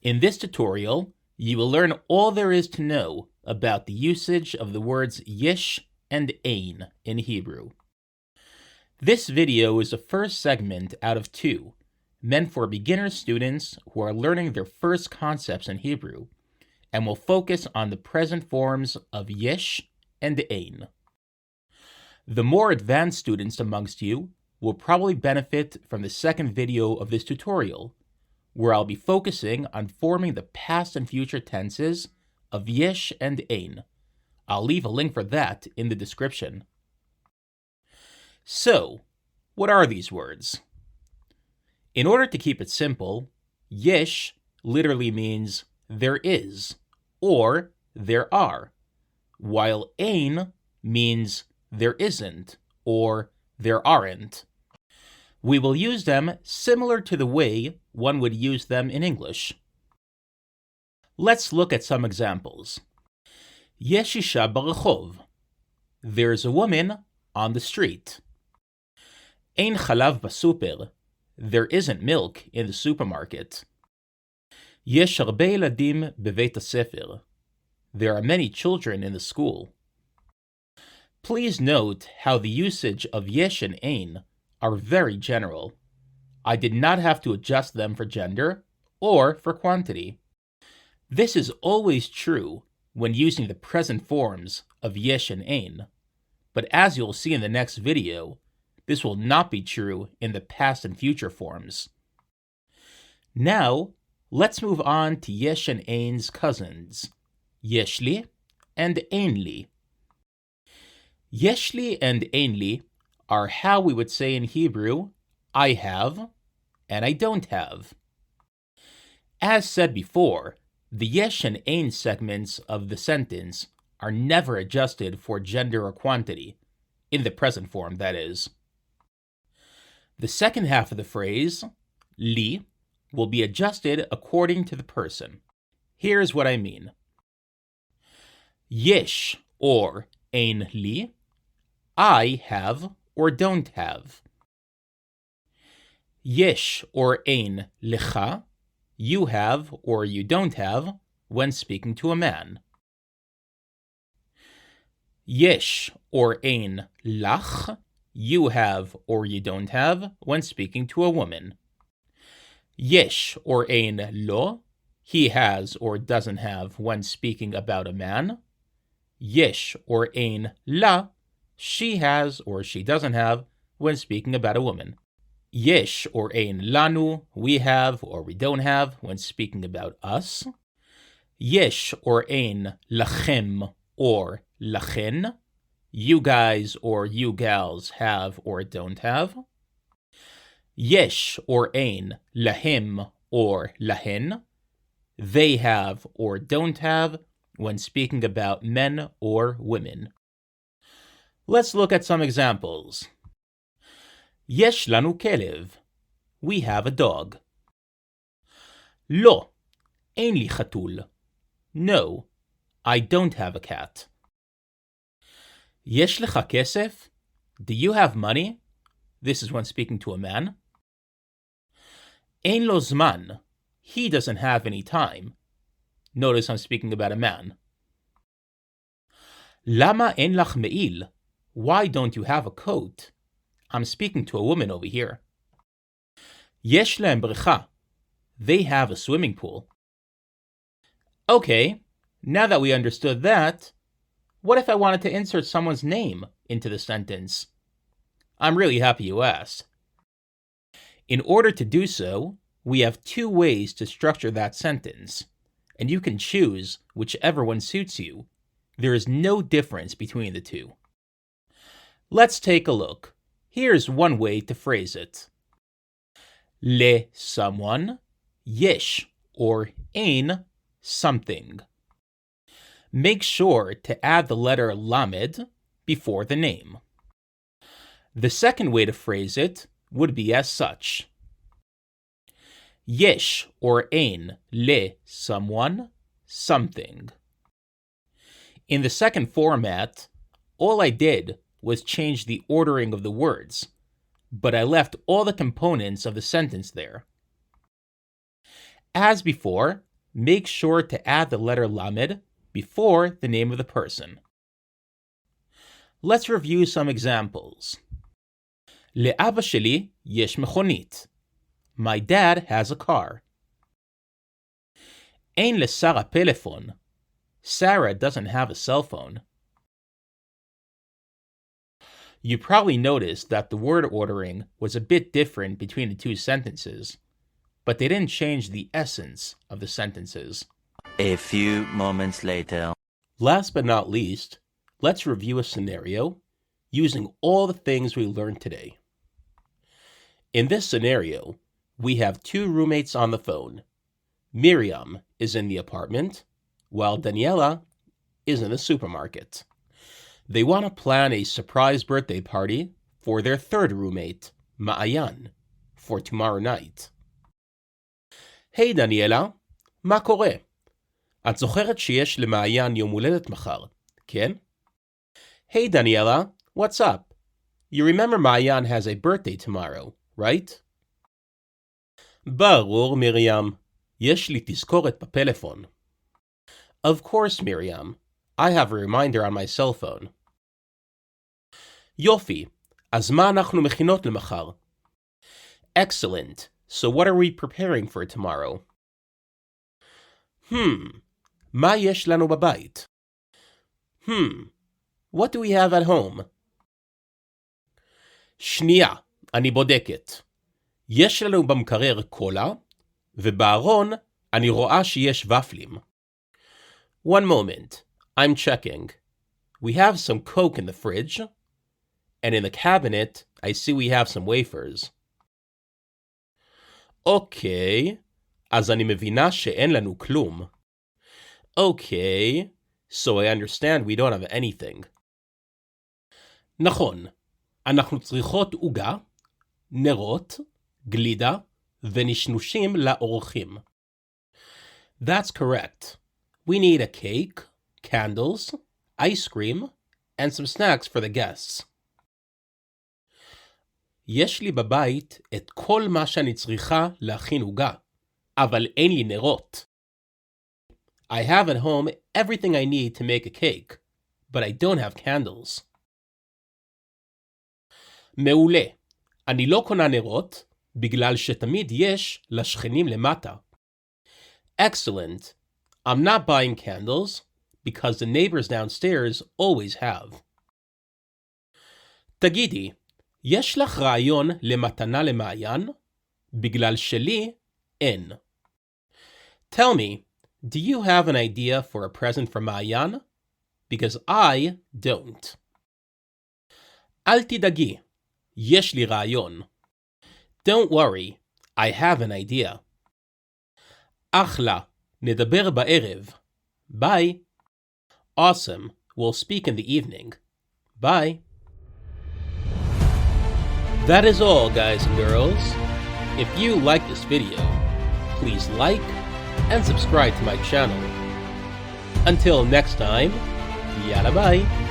In this tutorial, you will learn all there is to know about the usage of the words Yesh and Eyn in Hebrew. This video is the first segment out of two, meant for beginner students who are learning their first concepts in Hebrew, and will focus on the present forms of Yesh and Eyn. The more advanced students amongst you will probably benefit from the second video of this tutorial, where I'll be focusing on forming the past and future tenses of Yesh and Eyn. I'll leave a link for that in the description. So, what are these words? In order to keep it simple, Yesh literally means there is, or there are, while Eyn means there isn't, or there aren't. We will use them similar to the way one would use them in English. Let's look at some examples. Yesh isha barachov. There's a woman on the street. Ein chalav basuper. There isn't milk in the supermarket. Yesh harbe eladim bebeit hasefer. There are many children in the school. Please note how the usage of Yesh and Eyn are very general. I did not have to adjust them for gender or for quantity. This is always true when using the present forms of Yesh and Eyn, but as you'll see in the next video, this will not be true in the past and future forms. Now, let's move on to Yesh and Eyn's cousins, Yesh li and Eyn li. Yesh li and Eyn li are how we would say in Hebrew, I have and I don't have. As said before, the Yesh and Eyn segments of the sentence are never adjusted for gender or quantity, in the present form, that is. The second half of the phrase, li, will be adjusted according to the person. Here's what I mean. Yesh or Eyn li, I have or don't have. Yesh or Eyn lecha, you have or you don't have when speaking to a man. Yesh or Eyn lach, you have or you don't have when speaking to a woman. Yesh or Eyn lo, he has or doesn't have when speaking about a man. Yesh or Eyn la, she has or she doesn't have when speaking about a woman. Yesh or Eyn lanu, we have or we don't have when speaking about us. Yesh or Eyn lachem or lachen, you guys or you gals have or don't have. Yesh or Eyn lahem or lahen, they have or don't have when speaking about men or women. Let's look at some examples. Yesh lanu kelev. We have a dog. Lo, ein li chatul. No, I don't have a cat. Yesh lecha kesef. Do you have money? This is when speaking to a man. Ein lo zman. He doesn't have any time. Notice I'm speaking about a man. Lama ein lach me'il. Why don't you have a coat? I'm speaking to a woman over here. Yesh lehem brecha. They have a swimming pool. Okay, now that we understood that, what if I wanted to insert someone's name into the sentence? I'm really happy you asked. In order to do so, we have two ways to structure that sentence, and you can choose whichever one suits you. There is no difference between the two. Let's take a look. Here's one way to phrase it. Le someone, yesh or ein something. Make sure to add the letter lamed before the name. The second way to phrase it would be as such. Yesh or ein le someone, something. In the second format, all I did was change the ordering of the words, but I left all the components of the sentence there. As before, make sure to add the letter lamed before the name of the person. Let's review some examples. לאבא שלי יש מכונית. My dad has a car. אין לשרה פלאפון. Sarah doesn't have a cell phone. You probably noticed that the word ordering was a bit different between the two sentences, but they didn't change the essence of the sentences. A few moments later. Last but not least, let's review a scenario using all the things we learned today. In this scenario, we have two roommates on the phone. Miriam is in the apartment, while Daniela is in the supermarket. They want to plan a surprise birthday party for their third roommate, Maayan, for tomorrow night. Hey דניאלה, מה קורה? את זוכרת שיש למעיין יום הולדת מחר, כן? Hey Daniela, what's up? You remember Maayan has a birthday tomorrow, right? ברור, מרים. יש לי תזכורת בפלאפון. Of course, Miriam. I have a reminder on my cell phone. יופי, אז מה אנחנו מכינות למחר? Excellent. So what are we preparing for tomorrow? מה יש לנו בבית? What do we have at home? שנייה, אני בודקת. יש לנו במקרר קולה, ובארון אני רואה שיש ופלים. One moment, I'm checking. We have some Coke in the fridge, and in the cabinet, I see we have some wafers. Okay, אז אני מבינה שאין לנו כלום. Okay, so I understand we don't have anything. נכון, אנחנו צריכות עוגה, נרות, גלידה, ונשנושים לאורחים. That's correct. We need a cake, candles, ice cream, and some snacks for the guests. יש לי בבית את כל מה שאני צריכה להכין עוגה, אבל אין לי נרות. I have at home everything I need to make a cake, but I don't have candles. מעולה. אני לא קונה נרות, בגלל שתמיד יש לשכנים למטה. Excellent. I'm not buying candles, because the neighbors downstairs always have. תגידי, יש לך רעיון למתנה למעיין? בגלל שלי, אין. Tell me, do you have an idea for a present for מעיין? Because I don't. אל תדאגי, יש לי רעיון. Don't worry, I have an idea. אחלה, נדבר בערב. Bye. Awesome, we'll speak in the evening. Bye. That is all, guys and girls. If you like this video, please like and subscribe to my channel. Until next time, yalla bye.